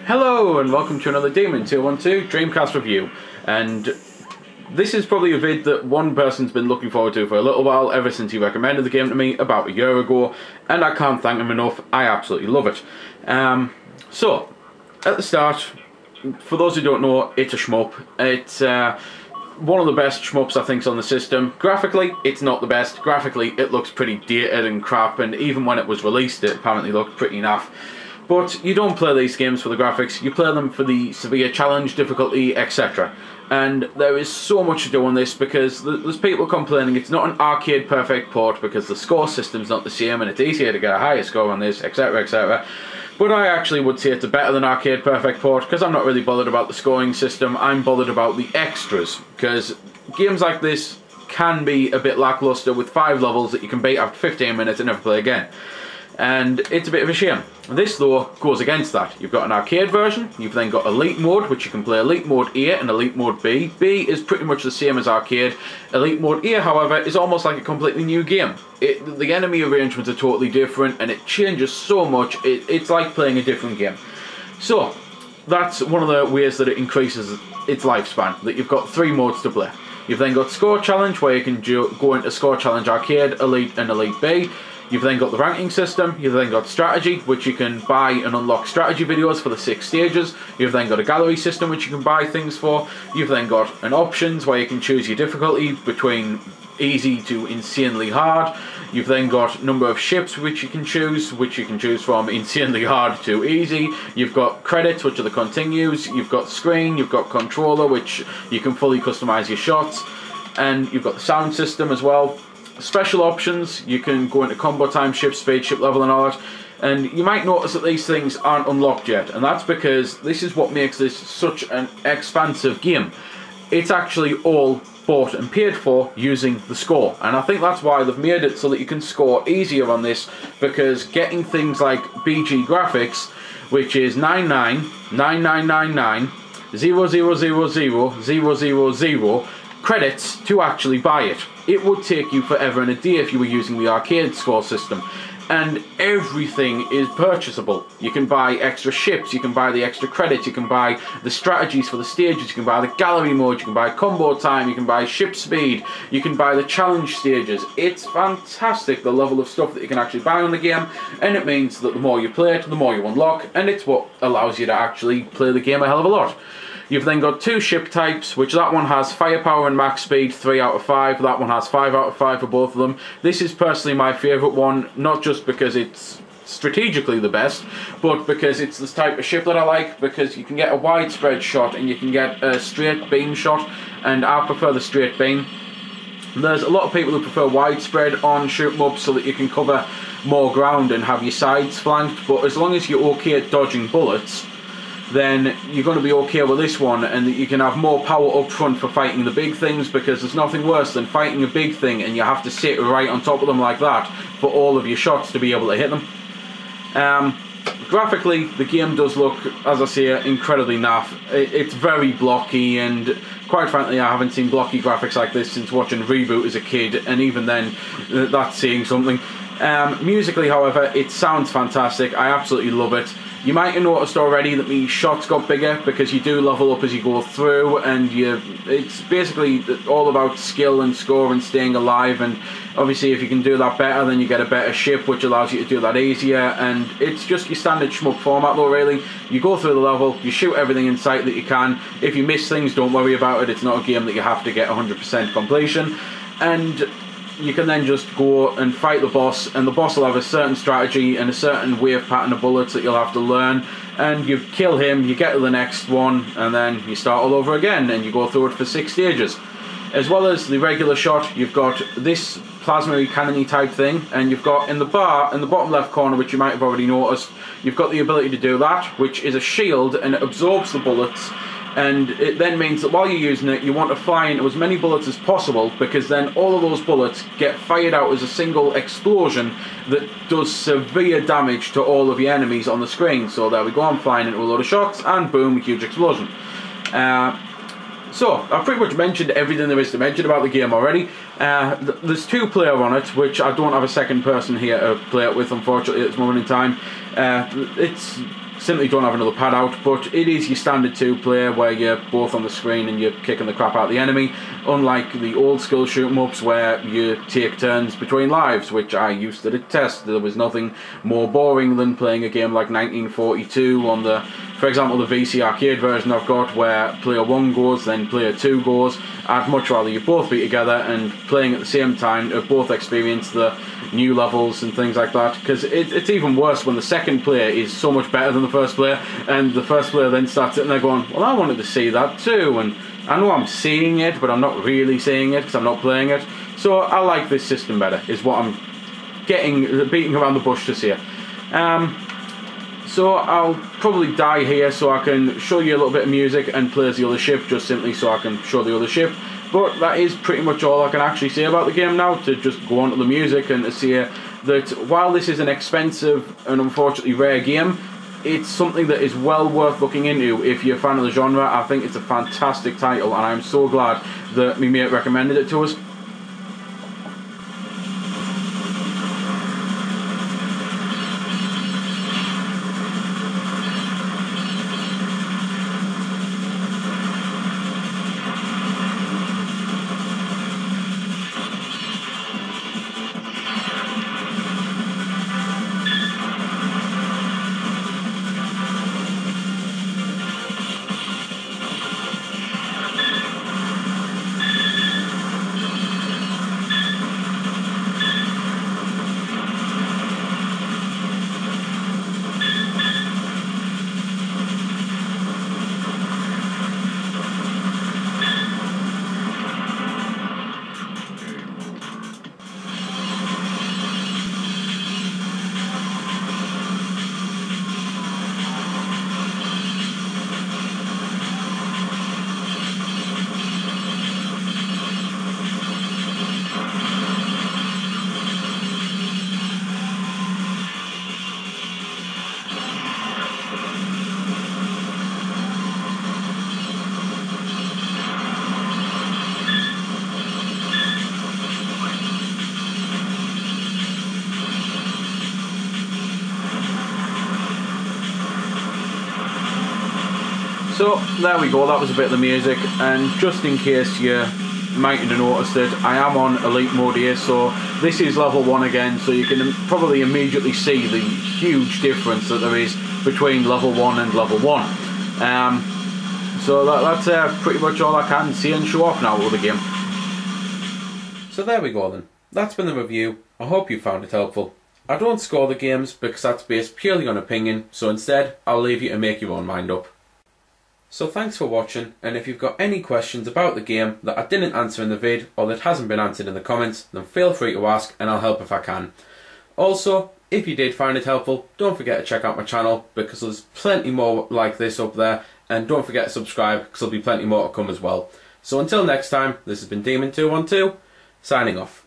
Hello and welcome to another Demon 212 Dreamcast review, and this is probably a vid that one person's been looking forward to for a little while, ever since he recommended the game to me about a year ago, and I can't thank him enough. I absolutely love it. So, at the start, for those who don't know, it's a shmup. It's one of the best shmups I think's on the system. Graphically, it's not the best. Graphically, it looks pretty dated and crap, and even when it was released, it apparently looked pretty naff. But you don't play these games for the graphics, you play them for the severe challenge, difficulty, etc. And there is so much to do on this because there's people complaining it's not an arcade perfect port because the score system's not the same and it's easier to get a higher score on this, etc, etc. But I actually would say it's a better than arcade perfect port because I'm not really bothered about the scoring system, I'm bothered about the extras. Because games like this can be a bit lackluster with 5 levels that you can beat after 15 minutes and never play again. And it's a bit of a shame. This though goes against that. You've got an arcade version, you've then got Elite Mode, which you can play Elite Mode A and Elite Mode B. B is pretty much the same as arcade. Elite Mode A, however, is almost like a completely new game. The enemy arrangements are totally different and it changes so much, it's like playing a different game. So, that's one of the ways that it increases its lifespan, that you've got 3 modes to play. You've then got Score Challenge, where you can go into Score Challenge Arcade, Elite and Elite B. You've then got the ranking system, you've then got strategy, which you can buy and unlock strategy videos for the 6 stages. You've then got a gallery system, which you can buy things for. You've then got an options, where you can choose your difficulty between easy to insanely hard. You've then got number of ships, which you can choose from insanely hard to easy. You've got credits, which are the continues. You've got screen, you've got controller, which you can fully customize your shots. And you've got the sound system as well. Special options, you can go into combo time, ship speed, ship level and all that, and you might notice that these things aren't unlocked yet, and that's because this is what makes this such an expansive game. It's actually all bought and paid for using the score, and I think that's why they've made it so that you can score easier on this, because getting things like BG graphics, which is 999999000000 credits to actually buy it. It would take you forever and a day if you were using the arcade score system. And everything is purchasable. You can buy extra ships, you can buy the extra credits, you can buy the strategies for the stages, you can buy the gallery mode, you can buy combo time, you can buy ship speed, you can buy the challenge stages. It's fantastic, the level of stuff that you can actually buy on the game, and it means that the more you play it, the more you unlock, and it's what allows you to actually play the game a hell of a lot. You've then got 2 ship types, which that one has firepower and max speed 3 out of 5, that one has 5 out of 5 for both of them. This is personally my favourite one, not just because it's strategically the best, but because it's this type of ship that I like, because you can get a widespread shot and you can get a straight beam shot, and I prefer the straight beam. There's a lot of people who prefer widespread on shoot 'em up so that you can cover more ground and have your sides flanked, but as long as you're okay at dodging bullets, then you're going to be okay with this one, and that you can have more power up front for fighting the big things, because there's nothing worse than fighting a big thing and you have to sit right on top of them like that for all of your shots to be able to hit them. Graphically, the game does look, as I say, incredibly naff. It's very blocky, and quite frankly I haven't seen blocky graphics like this since watching Reboot as a kid, and even then that's saying something. Musically, however, it sounds fantastic. I absolutely love it. You might have noticed already that my shots got bigger because you do level up as you go through, and it's basically all about skill and score and staying alive, and obviously if you can do that better then you get a better ship, which allows you to do that easier, and it's just your standard shmup format though really. You go through the level, you shoot everything in sight that you can. If you miss things, don't worry about it, it's not a game that you have to get 100% completion, and you can then just go and fight the boss, and the boss will have a certain strategy and a certain wave pattern of bullets that you'll have to learn, and you kill him, you get to the next one, and then you start all over again, and you go through it for 6 stages. As well as the regular shot, you've got this plasma cannon-y type thing, and you've got in the bar, in the bottom left corner, which you might have already noticed, you've got the ability to do that, which is a shield, and it absorbs the bullets. And it then means that while you're using it, you want to fire into as many bullets as possible, because then all of those bullets get fired out as a single explosion that does severe damage to all of your enemies on the screen. So there we go, I'm flying into a load of shots, and boom, huge explosion. So, I've pretty much mentioned everything there is to mention about the game already. There's 2 player on it, which I don't have a second person here to play it with, unfortunately, at this moment in time. It's simply don't have another pad out, but it is your standard 2-player where you're both on the screen and you're kicking the crap out of the enemy, unlike the old school shoot-em-ups where you take turns between lives, which I used to detest. There was nothing more boring than playing a game like 1942 on the, for example, the VC arcade version I've got, where player 1 goes, then player 2 goes. I'd much rather you both be together and playing at the same time to both experience the new levels and things like that, because it's even worse when the second player is so much better than the first player, and the first player then starts sitting there going, well, I wanted to see that too, and I know I'm seeing it, but I'm not really seeing it because I'm not playing it. So I like this system better, is what I'm beating around the bush to say. So I'll probably die here so I can show you a little bit of music and play as the other ship, just simply so I can show the other ship. But that is pretty much all I can actually say about the game now, to just go on to the music and to say that while this is an expensive and unfortunately rare game, it's something that is well worth looking into if you're a fan of the genre. I think it's a fantastic title, and I'm so glad that my mate recommended it to us. So there we go, that was a bit of the music, and just in case you mightn't have noticed it, I am on elite mode here, so this is level 1 again, so you can probably immediately see the huge difference that there is between level 1 and level 1. So that's pretty much all I can see and show off now with the game. So there we go then, that's been the review. I hope you found it helpful. I don't score the games because that's based purely on opinion, so instead I'll leave you to make your own mind up. So thanks for watching, and if you've got any questions about the game that I didn't answer in the vid or that hasn't been answered in the comments, then feel free to ask and I'll help if I can. Also, if you did find it helpful, don't forget to check out my channel because there's plenty more like this up there, and don't forget to subscribe because there'll be plenty more to come as well. So until next time, this has been Demon212, signing off.